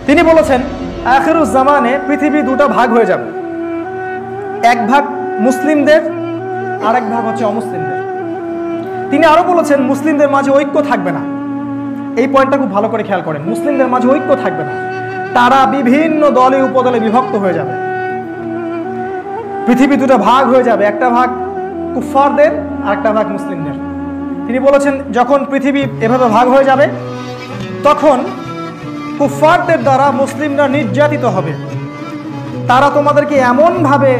তিনি বলেছেন আখিরুজ জামানে পৃথিবী দুটা ভাগ হয়ে যাবে, এক ভাগ মুসলিমদের আর এক ভাগ হচ্ছে অমুসলিমদের। তিনি আরো বলেছেন মুসলিমদের মাঝে ঐক্য থাকবে না। এই পয়েন্টটা খুব ভালো করে খেয়াল করেন, মুসলিমদের মাঝে ঐক্য থাকবে না, তারা বিভিন্ন দলে উপদলে বিভক্ত হয়ে যাবে। পৃথিবী দুটো ভাগ হয়ে যাবে, একটা ভাগ কুফফারদের আর একটা ভাগ মুসলিমদের। তিনি বলেছেন যখন পৃথিবী এভাবে ভাগ হয়ে যাবে তখন কুফফারদের দ্বারা মুসলিমরা নির্যাতিত হবে। তারা তোমাদেরকে এমনভাবে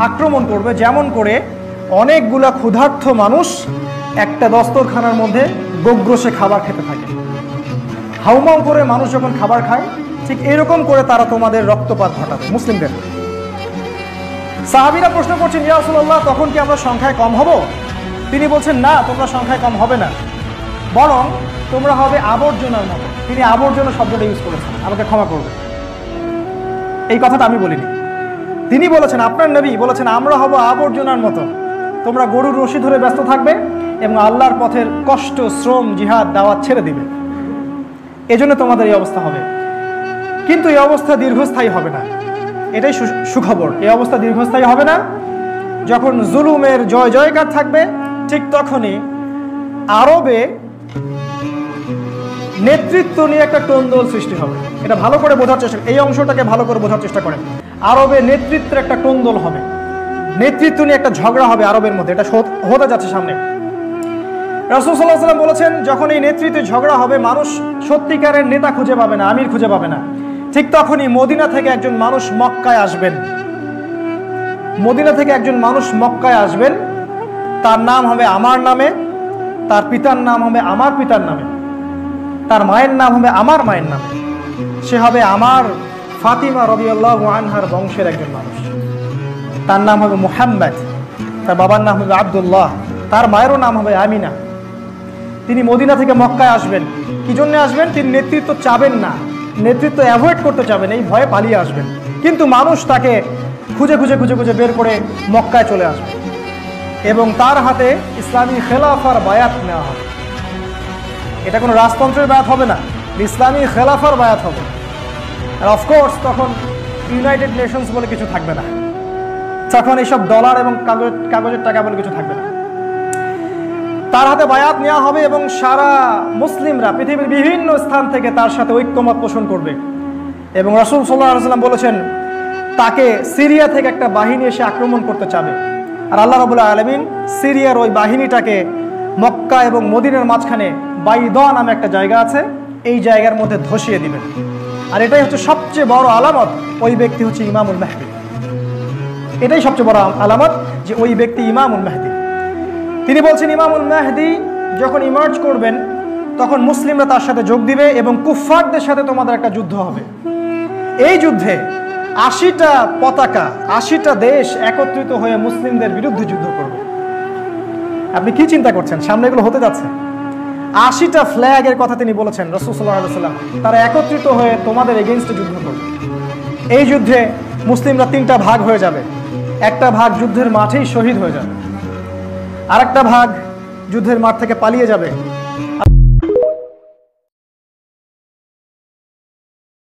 আক্রমণ করবে যেমন করে অনেকগুলা ক্ষুধার্ত মানুষ একটা দস্তরখানার মধ্যে গোগ্রসে খাবার খেতে থাকে। হাউমাউ করে মানুষ যখন খাবার খায় ঠিক এরকম করে তারা তোমাদের রক্তপাত ঘটাবে মুসলিমদের। সাহাবীরা প্রশ্ন করছেন, ইয়া রাসূলুল্লাহ, তখন কি আমরা সংখ্যায় কম হব? তিনি বলছেন, না, তোমরা সংখ্যায় কম হবে না, বরং তোমরা হবে আবর্জনার মতো। তিনি আবর্জনা শব্দটা ইউজ করেছেন, আমাকে ক্ষমা করবে, এই কথাটা আমি বলিনি। তিনি বলেছেন, আপনার নবী বলেছেন, আমরা হব আবর্জনার মতো। তোমরা গরুর রশি ধরে ব্যস্ত থাকবে এবং আল্লাহর পথের কষ্ট, শ্রম, জিহাদ, দাওয়াত ছেড়ে দিবে। এজন্য তোমাদের এই অবস্থা হবে। কিন্তু এই অবস্থা দীর্ঘস্থায়ী হবে না, এটাই সুখবর। এই অবস্থা দীর্ঘস্থায়ী হবে না। যখন জুলুমের জয় জয়কার থাকবে ঠিক তখনই আরবে নেতৃত্ব নিয়ে একটা টোনদোল সৃষ্টি হবে। এটা ভালো করে বোঝার চেষ্টা, এই অংশটাকে ভালো করে বোঝার চেষ্টা করেন। আরবে নেতৃত্বের একটা টোনদোল হবে, নেতৃত্ব নিয়ে একটা ঝগড়া হবে আরবের মধ্যে, এটা হতে যাচ্ছে সামনে। রাসূল সাল্লাল্লাহু আলাইহি ওয়াসাল্লাম বলেছেন, যখন এই নেতৃত্বে ঝগড়া হবে মানুষ সত্যিকারের নেতা খুঁজে পাবে না, আমির খুঁজে পাবে না। ঠিক তখনই মদিনা থেকে একজন মানুষ মক্কায় আসবেন। মদিনা থেকে একজন মানুষ মক্কায় আসবেন, তার নাম হবে আমার নামে, তার পিতার নাম হবে আমার পিতার নামে, তার মায়ের নাম হবে আমার মায়ের নামে। সে হবে আমার ফাতিমা রাদিয়াল্লাহু আনহার বংশের একজন মানুষ। তার নাম হবে মুহাম্মদ, তার বাবার নাম হবে আব্দুল্লাহ, তার মায়েরও নাম হবে আমিনা। তিনি মদিনা থেকে মক্কায় আসবেন। কি জন্য আসবেন? তিনি নেতৃত্ব চাবেন না, নেতৃত্ব অ্যাভয়েড করতে চাবেন, এই ভয়ে পালিয়ে আসবেন। কিন্তু মানুষ তাকে খুঁজে খুঁজে খুঁজে খুঁজে বের করে মক্কায় চলে আসবে এবং তার হাতে ইসলামী খেলাফার বায়াত নেওয়া হবে। এটা কোনো রাজতন্ত্রের বায়াত হবে না, ইসলামী খেলাফার বায়াত হবে। আর অফকোর্স তখন ইউনাইটেড নেশনস বলে কিছু থাকবে না, তখন এইসব ডলার এবং কাগজের টাকা বলে কিছু থাকবে না। তার হাতে বায়াত নেওয়া হবে এবং সারা মুসলিমরা পৃথিবীর বিভিন্ন স্থান থেকে তার সাথে ঐক্যমত পোষণ করবে। এবং রাসূল সাল্লাল্লাহু আলাইহি ওয়াসাল্লাম বলেছেন, তাকে সিরিয়া থেকে একটা বাহিনী এসে আক্রমণ করতে চাবে, আর আল্লাহ রাব্বুল আলামিন সিরিয়ার ওই বাহিনীটাকে মক্কা এবং মদিনার মাঝখানে বাইদা নামে একটা জায়গা আছে, এই জায়গার মধ্যে ধসিয়ে দিবেন। আর এটাই হচ্ছে সবচেয়ে বড় আলামত, ওই ব্যক্তি হচ্ছে ইমামুল মেহদী। এটাই সবচেয়ে বড় আলামত যে ওই ব্যক্তি ইমামুল মেহদী। তিনি বলছেন, ইমামুল মেহদী যখন ইমার্জ করবেন তখন মুসলিমরা তার সাথে যোগ দিবে এবং কুফফারদের সাথে তোমাদের একটা যুদ্ধ হবে। এই যুদ্ধে 80টা পতাকা, 80টা দেশ একত্রিত হয়ে মুসলিমদের বিরুদ্ধে যুদ্ধ করবে। আপনি কি চিন্তা করছেন? সামনে এগুলো হতে যাচ্ছে। 80টা ফ্ল্যাগের কথা তিনি বলেছেন রাসূল সাল্লাল্লাহু আলাইহি ওয়াসাল্লাম, তারা একত্রিত হয়ে তোমাদের এগেইনস্টে যুদ্ধ করবে। এই যুদ্ধে মুসলিমরা 3টা ভাগ হয়ে যাবে। একটা ভাগ যুদ্ধের মাঠেই শহীদ হয়ে যাবে, আরেকটা ভাগ যুদ্ধের মাঠ থেকে পালিয়ে যাবে।